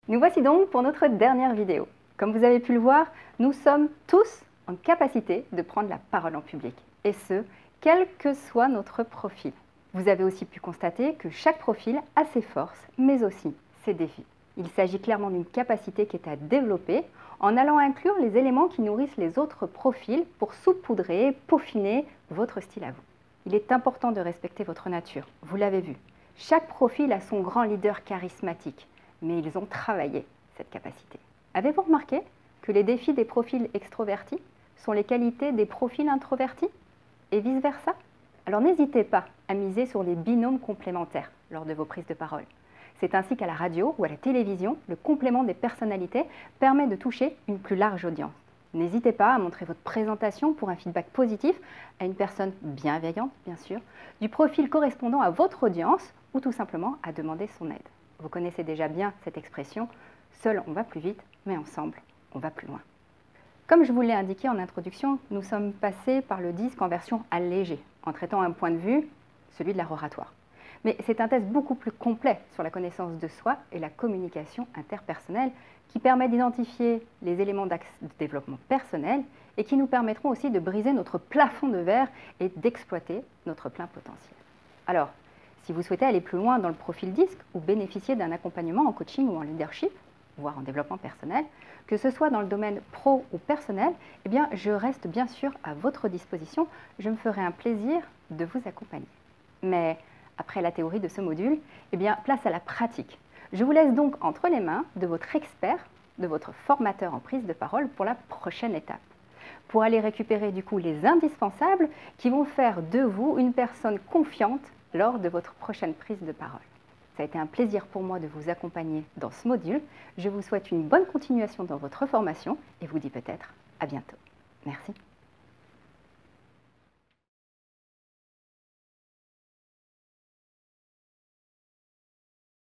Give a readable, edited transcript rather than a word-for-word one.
Nous voici donc pour notre dernière vidéo. Comme vous avez pu le voir, nous sommes tous en capacité de prendre la parole en public, et ce, quel que soit notre profil. Vous avez aussi pu constater que chaque profil a ses forces, mais aussi ses défis. Il s'agit clairement d'une capacité qui est à développer en allant inclure les éléments qui nourrissent les autres profils pour saupoudrer, peaufiner votre style à vous. Il est important de respecter votre nature, vous l'avez vu. Chaque profil a son grand leader charismatique, mais ils ont travaillé cette capacité. Avez-vous remarqué que les défis des profils extrovertis sont les qualités des profils introvertis et vice-versa? Alors n'hésitez pas à miser sur les binômes complémentaires lors de vos prises de parole. C'est ainsi qu'à la radio ou à la télévision, le complément des personnalités permet de toucher une plus large audience. N'hésitez pas à montrer votre présentation pour un feedback positif à une personne bienveillante, bien sûr, du profil correspondant à votre audience ou tout simplement à demander son aide. Vous connaissez déjà bien cette expression, seul on va plus vite, mais ensemble on va plus loin. Comme je vous l'ai indiqué en introduction, nous sommes passés par le disque en version allégée, en traitant un point de vue, celui de l'art oratoire. Mais c'est un test beaucoup plus complet sur la connaissance de soi et la communication interpersonnelle qui permet d'identifier les éléments d'axe de développement personnel et qui nous permettront aussi de briser notre plafond de verre et d'exploiter notre plein potentiel. Alors, si vous souhaitez aller plus loin dans le profil disque ou bénéficier d'un accompagnement en coaching ou en leadership, voire en développement personnel, que ce soit dans le domaine pro ou personnel, eh bien, je reste bien sûr à votre disposition. Je me ferai un plaisir de vous accompagner. Mais après la théorie de ce module, eh bien, place à la pratique. Je vous laisse donc entre les mains de votre expert, de votre formateur en prise de parole pour la prochaine étape. Pour aller récupérer du coup les indispensables qui vont faire de vous une personne confiante lors de votre prochaine prise de parole. Ça a été un plaisir pour moi de vous accompagner dans ce module. Je vous souhaite une bonne continuation dans votre formation et vous dis peut-être à bientôt. Merci.